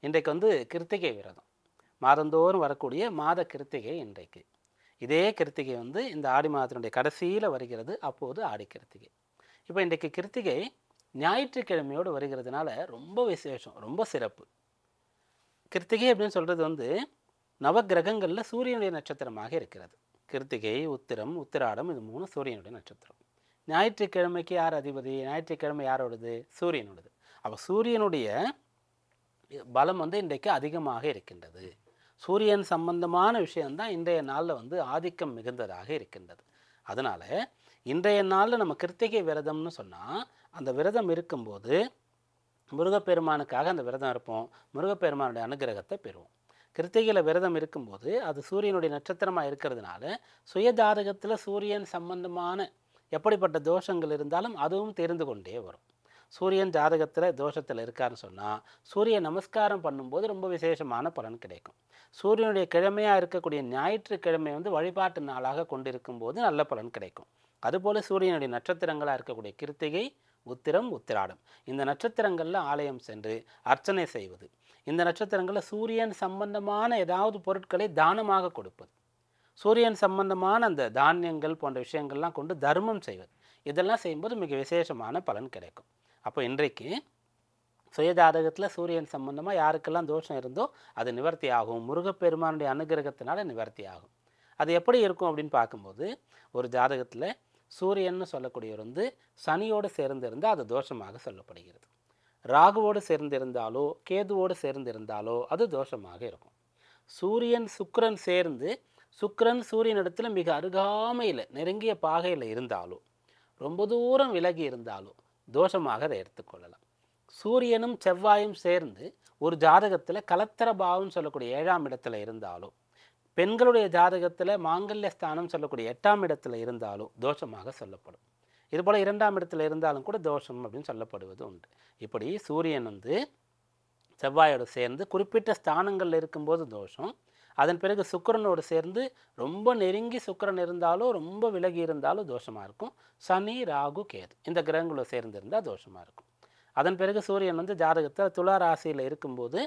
இன்றைக்கு வந்து கிருத்திகை விரதம். மாதந்தோறும் வரக்கூடிய மாத கிருத்திகை இன்றைக்கு. இதே கிருத்திகை வந்து இந்த ஆடி மாதத்தினுடைய கடைசியில வருகிறது. அப்போது ஆடி கிருத்திகை. இப்போ இன்றைக்கு கிருத்திகை ஞாயிற்றுக்கிழமையோடு வருகிறதுனால ரொம்ப விசேஷம், ரொம்ப சிறப்பு. கிருத்திகை அப்படின்னு சொல்றது வந்து நவக்கிரகங்களில் சூரியனுடைய நட்சத்திரமாக இருக்கிறது. கிருத்திகை, உத்திரம், உத்திராடம் இது 3 சூரியனுடைய நட்சத்திரம். ஞாயிற்றுக்கிழமைக்கு யார் அதிபதி? ஞாயிற்றுக்கிழமை யாரோடது? சூரியனோடது. அப்போ சூரியனுடைய பலம் வந்து இன்றைக்கு அதிகமாக இருக்கின்றது. சூரியன் சம்பந்தமான விஷயம்தான் இன்றைய நாளில் வந்து ஆதிக்கம் மிகுந்ததாக இருக்கின்றது. அதனால் இன்றைய நாளில் நம்ம கிருத்திகை விரதம்னு சொன்னால் அந்த விரதம் இருக்கும்போது முருகப்பெருமானுக்காக அந்த விரதம் இருப்போம். முருகப்பெருமானுடைய அனுகிரகத்தை பெறுவோம். கிருத்திகையில் விரதம் இருக்கும்போது அது சூரியனுடைய நட்சத்திரமாக இருக்கிறதுனால சுயஜாதகத்தில் சூரியன் சம்பந்தமான எப்படிப்பட்ட தோஷங்கள் இருந்தாலும் அதுவும் தெரிந்து கொண்டே வரும். சூரியன் ஜாதகத்தில் தோஷத்தில் இருக்காருன்னு சொன்னால் சூரிய நமஸ்காரம் பண்ணும்போது ரொம்ப விசேஷமான பலன் கிடைக்கும். சூரியனுடைய கிழமையாக இருக்கக்கூடிய ஞாயிற்றுக்கிழமை வந்து வழிபாட்டு நாளாக கொண்டிருக்கும் போது நல்ல பலன் கிடைக்கும். அதுபோல் சூரியனுடைய நட்சத்திரங்களாக இருக்கக்கூடிய கிருத்திகை, உத்திரம், உத்திராடம் இந்த நட்சத்திரங்களில் ஆலயம் சென்று அர்ச்சனை செய்வது, இந்த நட்சத்திரங்களில் சூரியன் சம்பந்தமான ஏதாவது பொருட்களை தானமாக கொடுப்பது, சூரியன் சம்பந்தமான அந்த தானியங்கள் போன்ற விஷயங்கள்லாம் கொண்டு தர்மம் செய்வது, இதெல்லாம் செய்யும்போது மிக விசேஷமான பலன் கிடைக்கும். அப்போ இன்றைக்கு சுயஜாதகத்தில் சூரியன் சம்பந்தமாக யாருக்கெல்லாம் தோஷம் இருந்தோ அது நிவர்த்தி ஆகும். முருகப்பெருமானுடைய அனுகிரகத்தினால நிவர்த்தி ஆகும். அது எப்படி இருக்கும் அப்படின்னு பார்க்கும்போது ஒரு ஜாதகத்தில் சூரியன்னு சொல்லக்கூடியவர் வந்து சனியோடு சேர்ந்திருந்தால் அது தோஷமாக சொல்லப்படுகிறது. ராகுவோடு சேர்ந்திருந்தாலோ கேதுவோடு சேர்ந்திருந்தாலோ அது தோஷமாக இருக்கும். சூரியன் சுக்கிரன் சேர்ந்து சுக்கிரன் சூரியனிடத்தில் மிக அருகாமையில் நெருங்கிய பாகையில் இருந்தாலோ ரொம்ப தூரம் விலகி இருந்தாலோ தோஷமாக அதை எடுத்துக்கொள்ளலாம். சூரியனும் செவ்வாயும் சேர்ந்து ஒரு ஜாதகத்தில் கலத்தர பாவம் சொல்லக்கூடிய 7ஆம் இடத்துல இருந்தாலோ பெண்களுடைய ஜாதகத்தில் மாங்கல்ய ஸ்தானம் சொல்லக்கூடிய 8ஆம் இடத்துல இருந்தாலோ தோஷமாக சொல்லப்படும். இதுபோல் 2ஆம் இடத்துல இருந்தாலும் கூட தோஷம் அப்படின்னு சொல்லப்படுவது உண்டு. இப்படி சூரியன் வந்து செவ்வாயோடு சேர்ந்து குறிப்பிட்ட ஸ்தானங்களில் இருக்கும்போது தோஷம். அதன் பிறகு சுக்கிரனோடு சேர்ந்து ரொம்ப நெருங்கி சுக்கிரன் இருந்தாலோ ரொம்ப விலகி இருந்தாலும் தோஷமாக இருக்கும். சனி, ராகு, கேது இந்த கிரகங்களோடு சேர்ந்து இருந்தால் தோஷமாக இருக்கும். அதன் பிறகு சூரியன் வந்து ஜாதகத்தில் துலா ராசியில் இருக்கும்போது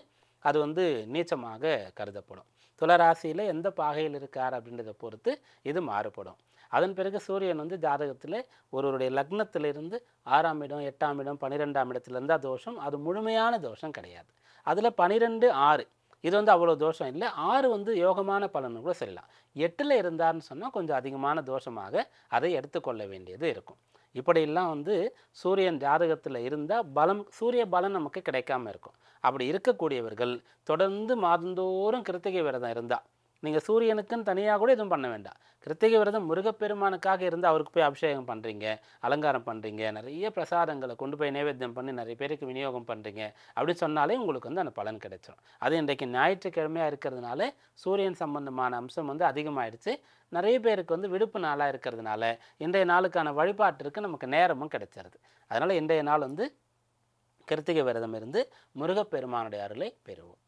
அது வந்து நீச்சமாக கருதப்படும். துலா ராசியில் எந்த பாகையில் இருக்கார் அப்படின்றத பொறுத்து இது மாறுபடும். அதன் பிறகு சூரியன் வந்து ஜாதகத்தில் ஒருவருடைய லக்னத்திலிருந்து 6ஆம் இடம், 8ஆம் இடம், 12ஆம் இடத்துல இருந்தால் தோஷம். அது முழுமையான தோஷம் கிடையாது. அதில் 12, 6 இது வந்து அவ்வளோ தோஷம் இல்லை. 6 வந்து யோகமான பலன்னு கூட சொல்லலாம். 8ல் இருந்தார்னு சொன்னால் கொஞ்சம் அதிகமான தோஷமாக அதை எடுத்துக்கொள்ள வேண்டியது இருக்கும். இப்படியெல்லாம் வந்து சூரியன் ஜாதகத்தில் இருந்தால் பலம் சூரிய பலம் நமக்கு கிடைக்காம இருக்கும். அப்படி இருக்கக்கூடியவர்கள் தொடர்ந்து மாதந்தோறும் கிருத்திகை விரதம் இருந்தால் நீங்கள் சூரியனுக்குன்னு தனியாக கூட எதுவும் பண்ண வேண்டாம். கிருத்திகை விரதம் முருகப்பெருமானுக்காக இருந்து அவருக்கு போய் அபிஷேகம் பண்ணுறீங்க, அலங்காரம் பண்ணுறீங்க, நிறைய பிரசாதங்களை கொண்டு போய் நைவேத்தியம் பண்ணி நிறைய பேருக்கு விநியோகம் பண்ணுறீங்க அப்படின்னு சொன்னாலே உங்களுக்கு வந்து அந்த பலன் கிடைச்சிடும். அது இன்றைக்கு ஞாயிற்றுக்கிழமையாக இருக்கிறதுனால சூரியன் சம்பந்தமான அம்சம் வந்து அதிகமாகிடுச்சு. நிறைய பேருக்கு வந்து விடுப்பு நாளாக இருக்கிறதுனால இன்றைய நாளுக்கான வழிபாட்டிற்கு நமக்கு நேரமும் கிடைச்சிருது. அதனால் இன்றைய நாள் வந்து கிருத்திகை விரதம் இருந்து முருகப்பெருமானுடைய அருளை பெறுவோம்.